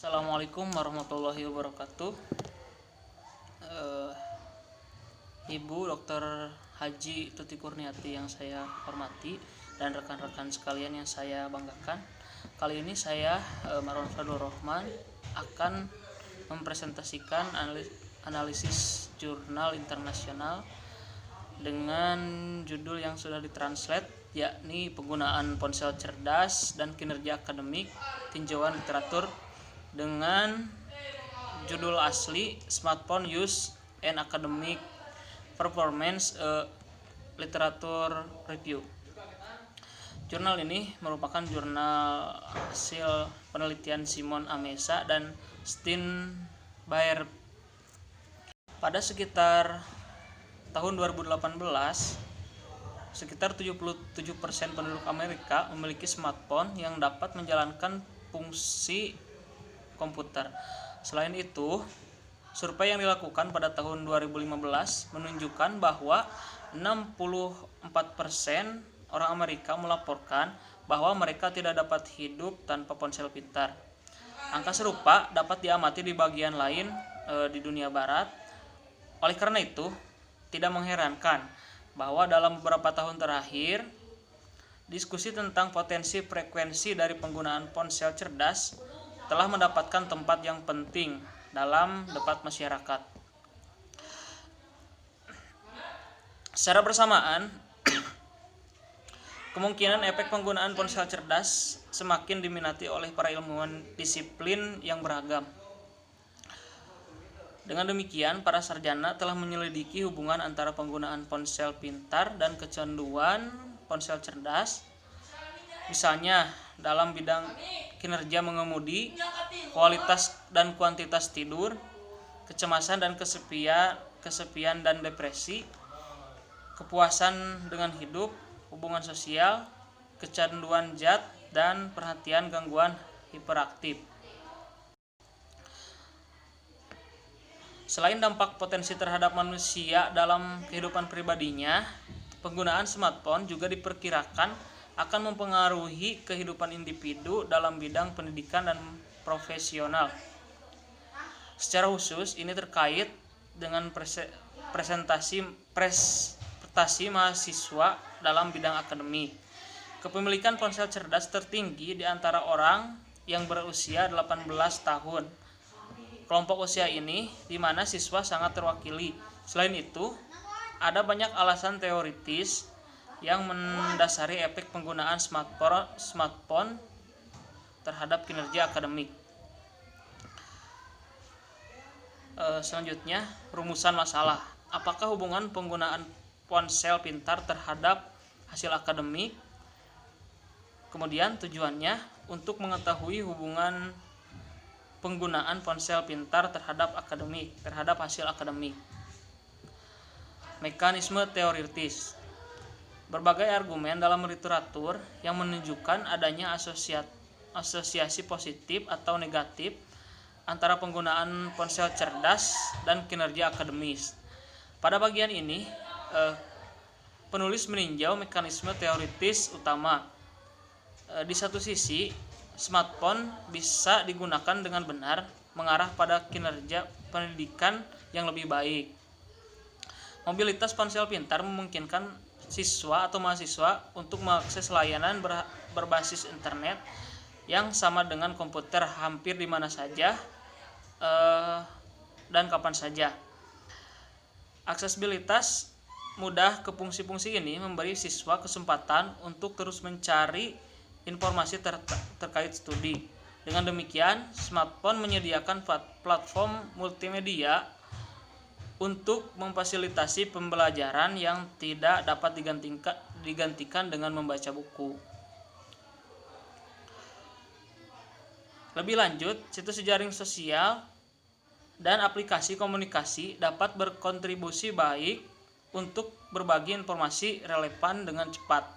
Assalamualaikum warahmatullahi wabarakatuh. Ibu Dr. Haji Tuti Kurniati yang saya hormati dan rekan-rekan sekalian yang saya banggakan. Kali ini saya Marwan Fadlur Rahman akan mempresentasikan analisis jurnal internasional dengan judul yang sudah ditranslate, yakni penggunaan ponsel cerdas dan kinerja akademik, tinjauan literatur, dengan judul asli Smartphone Use and Academic Performance, Literature Review. Jurnal ini merupakan jurnal hasil penelitian Simon Amesa dan Steinbaer pada sekitar tahun 2018. Sekitar 77% penduduk Amerika memiliki smartphone yang dapat menjalankan fungsi komputer. Selain itu, survei yang dilakukan pada tahun 2015 menunjukkan bahwa 64% orang Amerika melaporkan bahwa mereka tidak dapat hidup tanpa ponsel pintar. Angka serupa dapat diamati di bagian lain di dunia barat. Oleh karena itu, tidak mengherankan bahwa dalam beberapa tahun terakhir, diskusi tentang potensi frekuensi dari penggunaan ponsel cerdas telah mendapatkan tempat yang penting dalam debat masyarakat. Secara bersamaan, kemungkinan efek penggunaan ponsel cerdas semakin diminati oleh para ilmuwan disiplin yang beragam. Dengan demikian, para sarjana telah menyelidiki hubungan antara penggunaan ponsel pintar dan kecanduan ponsel cerdas. Misalnya, dalam bidang kinerja mengemudi, kualitas dan kuantitas tidur, kecemasan dan kesepian dan depresi, kepuasan dengan hidup, hubungan sosial, kecanduan zat, dan perhatian gangguan hiperaktif. Selain dampak potensi terhadap manusia dalam kehidupan pribadinya, penggunaan smartphone juga diperkirakan akan mempengaruhi kehidupan individu dalam bidang pendidikan dan profesional. Secara khusus, ini terkait dengan prestasi mahasiswa dalam bidang akademik. Kepemilikan ponsel cerdas tertinggi di antara orang yang berusia 18 tahun. Kelompok usia ini di mana siswa sangat terwakili. Selain itu, ada banyak alasan teoritis yang mendasari efek penggunaan smartphone terhadap kinerja akademik. Selanjutnya, rumusan masalah. Apakah hubungan penggunaan ponsel pintar terhadap hasil akademik? Kemudian tujuannya untuk mengetahui hubungan penggunaan ponsel pintar terhadap hasil akademik. Mekanisme teoritis. Berbagai argumen dalam literatur yang menunjukkan adanya asosiasi positif atau negatif antara penggunaan ponsel cerdas dan kinerja akademis. Pada bagian ini, penulis meninjau mekanisme teoritis utama. Di satu sisi, smartphone bisa digunakan dengan benar mengarah pada kinerja pendidikan yang lebih baik. Mobilitas ponsel pintar memungkinkan siswa atau mahasiswa untuk mengakses layanan berbasis internet yang sama dengan komputer hampir di mana saja dan kapan saja. Aksesibilitas mudah ke fungsi-fungsi ini memberi siswa kesempatan untuk terus mencari informasi terkait studi. Dengan demikian, smartphone menyediakan platform multimedia untuk memfasilitasi pembelajaran yang tidak dapat digantikan dengan membaca buku. Lebih lanjut, situs jaring sosial dan aplikasi komunikasi dapat berkontribusi baik untuk berbagi informasi relevan dengan cepat.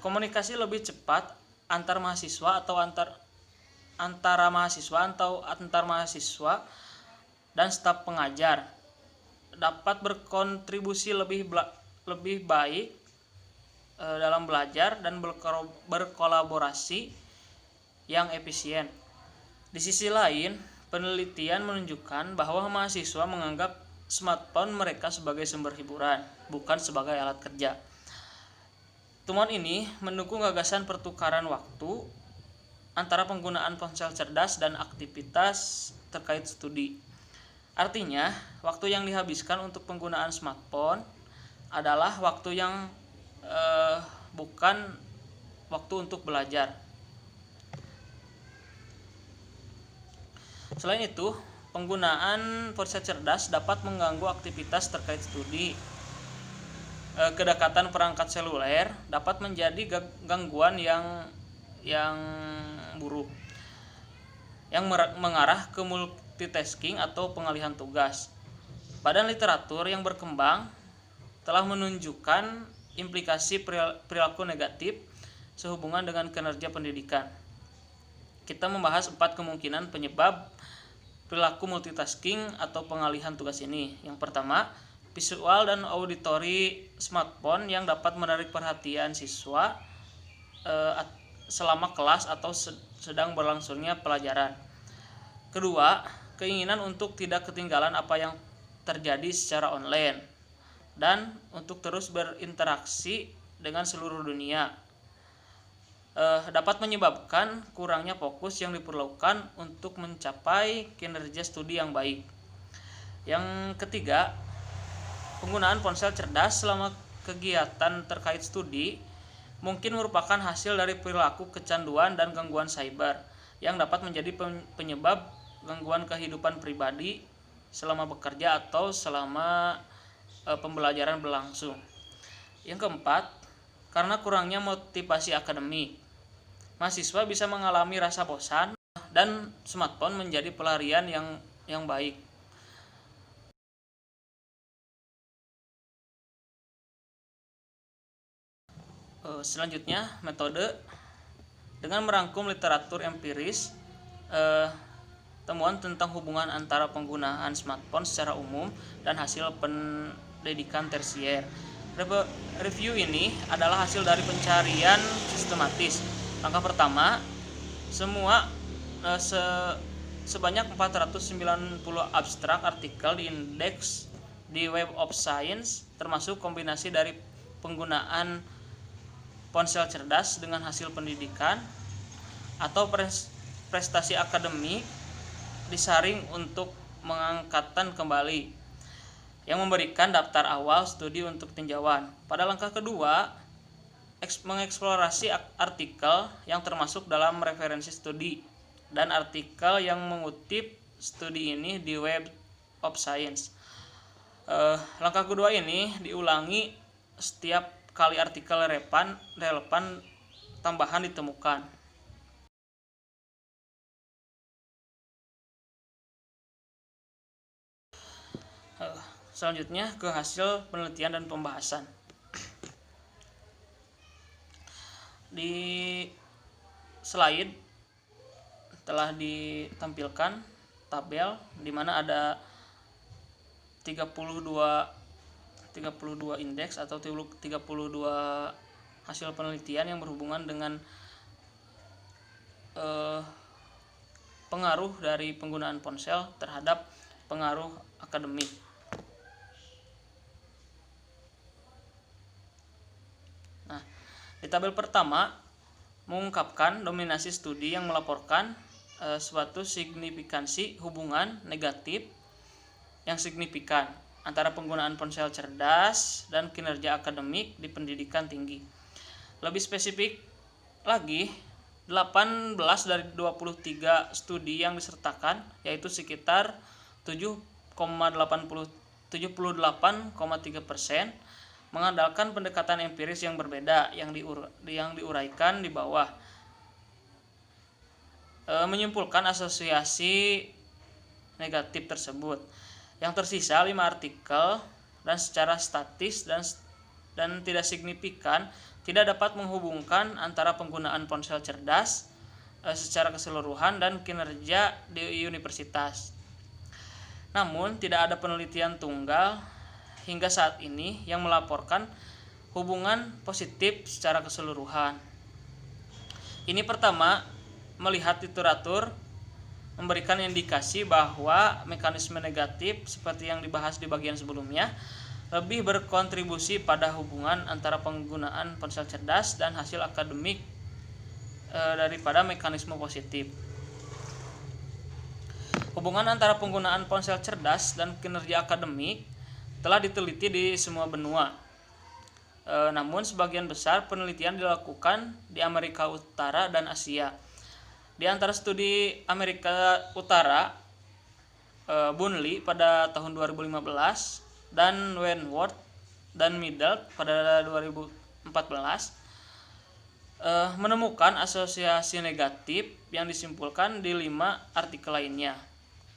Komunikasi lebih cepat antar mahasiswa atau antara mahasiswa dan staf pengajar dapat berkontribusi lebih baik dalam belajar dan berkolaborasi yang efisien. Di sisi lain, penelitian menunjukkan bahwa mahasiswa menganggap smartphone mereka sebagai sumber hiburan, bukan sebagai alat kerja. Temuan ini mendukung gagasan pertukaran waktu antara penggunaan ponsel cerdas dan aktivitas terkait studi. Artinya, waktu yang dihabiskan untuk penggunaan smartphone adalah waktu yang bukan waktu untuk belajar. Selain itu, penggunaan ponsel cerdas dapat mengganggu aktivitas terkait studi. Kedekatan perangkat seluler dapat menjadi gangguan yang buruk, yang mengarah ke multitasking atau pengalihan tugas. Badan literatur yang berkembang telah menunjukkan implikasi perilaku negatif sehubungan dengan kinerja pendidikan. Kita membahas 4 kemungkinan penyebab perilaku multitasking atau pengalihan tugas ini. Yang pertama, visual dan auditory smartphone yang dapat menarik perhatian siswa selama kelas atau sedang berlangsungnya pelajaran. Kedua, keinginan untuk tidak ketinggalan apa yang terjadi secara online dan untuk terus berinteraksi dengan seluruh dunia. Dapat menyebabkan kurangnya fokus yang diperlukan untuk mencapai kinerja studi yang baik. Yang ketiga, penggunaan ponsel cerdas selama kegiatan terkait studi mungkin merupakan hasil dari perilaku kecanduan dan gangguan cyber yang dapat menjadi penyebab gangguan kehidupan pribadi selama bekerja atau selama pembelajaran berlangsung. Yang keempat, karena kurangnya motivasi akademik, mahasiswa bisa mengalami rasa bosan dan smartphone menjadi pelarian yang baik. Selanjutnya, metode dengan merangkum literatur empiris, temuan tentang hubungan antara penggunaan smartphone secara umum dan hasil pendidikan tersier. Review ini adalah hasil dari pencarian sistematis. Langkah pertama, sebanyak 490 abstrak artikel diindeks di Web of Science, termasuk kombinasi dari penggunaan ponsel cerdas dengan hasil pendidikan atau prestasi akademik, disaring untuk mengangkatkan kembali, yang memberikan daftar awal studi untuk tinjauan. Pada langkah kedua, mengeksplorasi artikel yang termasuk dalam referensi studi dan artikel yang mengutip studi ini di Web of Science. Langkah kedua ini diulangi setiap kali artikel relevan tambahan ditemukan. Selanjutnya ke hasil penelitian dan pembahasan. Di slide telah ditampilkan tabel di mana ada 32 indeks atau 32 hasil penelitian yang berhubungan dengan pengaruh dari penggunaan ponsel terhadap pengaruh akademik. Nah, di tabel pertama mengungkapkan dominasi studi yang melaporkan suatu signifikansi hubungan negatif yang signifikan antara penggunaan ponsel cerdas dan kinerja akademik di pendidikan tinggi. Lebih spesifik lagi, 18 dari 23 studi yang disertakan, yaitu sekitar 78,3%, mengandalkan pendekatan empiris yang berbeda yang diuraikan di bawah, menyimpulkan asosiasi negatif tersebut. Yang tersisa 5 artikel dan secara statis dan tidak signifikan tidak dapat menghubungkan antara penggunaan ponsel cerdas secara keseluruhan dan kinerja di universitas. Namun tidak ada penelitian tunggal hingga saat ini yang melaporkan hubungan positif secara keseluruhan. Ini pertama, melihat literatur memberikan indikasi bahwa mekanisme negatif seperti yang dibahas di bagian sebelumnya lebih berkontribusi pada hubungan antara penggunaan ponsel cerdas dan hasil akademik daripada mekanisme positif. Hubungan antara penggunaan ponsel cerdas dan kinerja akademik telah diteliti di semua benua. Namun sebagian besar penelitian dilakukan di Amerika Utara dan Asia. Di antara studi Amerika Utara, Bunley pada tahun 2015 dan Wentworth dan Middle pada 2014 menemukan asosiasi negatif yang disimpulkan di 5 artikel lainnya.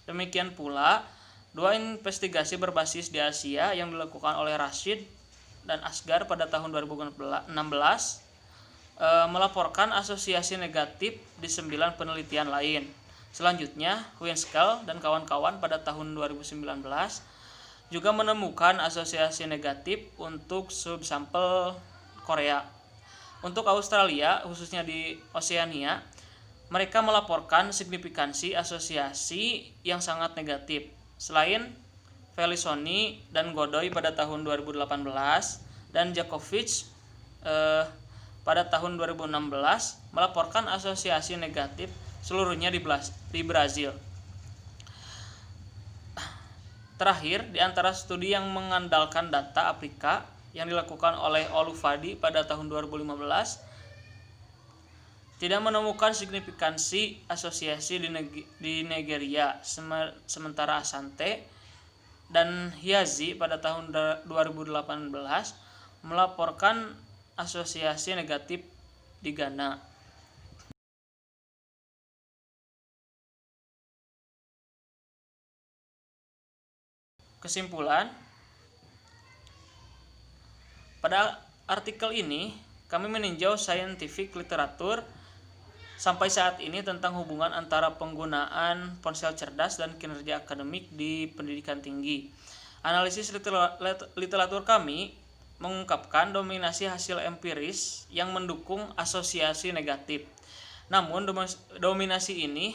Demikian pula 2 investigasi berbasis di Asia yang dilakukan oleh Rashid dan Asgar pada tahun 2016 melaporkan asosiasi negatif di 9 penelitian lain. Selanjutnya, Winskell dan kawan-kawan pada tahun 2019 juga menemukan asosiasi negatif untuk subsampel Korea. Untuk Australia, khususnya di Oseania, mereka melaporkan signifikansi asosiasi yang sangat negatif. Selain Felisoni dan Godoy pada tahun 2018 dan Djokovic pada tahun 2016 melaporkan asosiasi negatif seluruhnya di Brazil. Terakhir, di antara studi yang mengandalkan data Afrika yang dilakukan oleh Olufadi pada tahun 2015 tidak menemukan signifikansi asosiasi di Nigeria, sementara Asante dan Hiazi pada tahun 2018 melaporkan asosiasi negatif di Ghana. Kesimpulan, pada artikel ini kami meninjau scientific literatur sampai saat ini tentang hubungan antara penggunaan ponsel cerdas dan kinerja akademik di pendidikan tinggi. Analisis literatur kami mengungkapkan dominasi hasil empiris yang mendukung asosiasi negatif. Namun dominasi ini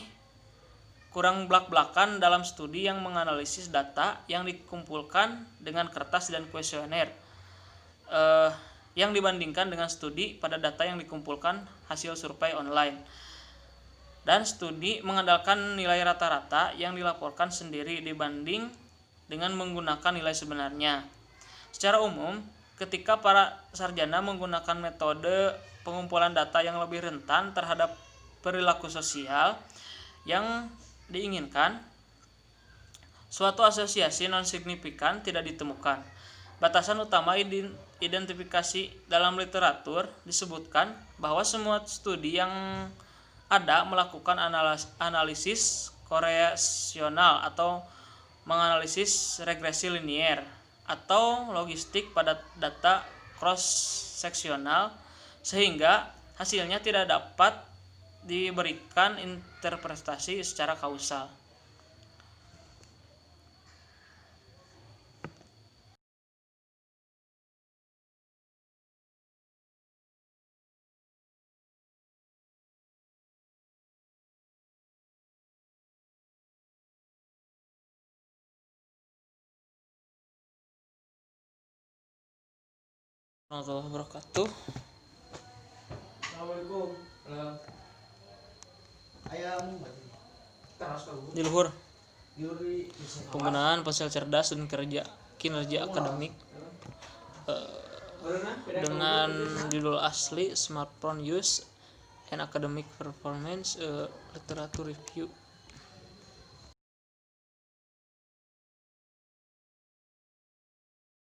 kurang belak-belakan dalam studi yang menganalisis data yang dikumpulkan dengan kertas dan kuesioner yang dibandingkan dengan studi pada data yang dikumpulkan hasil survei online. Dan studi mengandalkan nilai rata-rata yang dilaporkan sendiri dibanding dengan menggunakan nilai sebenarnya. Secara umum, ketika para sarjana menggunakan metode pengumpulan data yang lebih rentan terhadap perilaku sosial yang diinginkan, suatu asosiasi non-signifikan tidak ditemukan. Batasan utama identifikasi dalam literatur disebutkan bahwa semua studi yang ada melakukan analisis korelasional atau menganalisis regresi linier atau logistik pada data cross-seksional sehingga hasilnya tidak dapat diberikan interpretasi secara kausal. Warahmatullahi wabarakatuh. Assalamualaikum. Ayam Di luhur penggunaan ponsel cerdas dan kinerja akademik dengan judul asli Smartphone Use and Academic Performance Literature Review.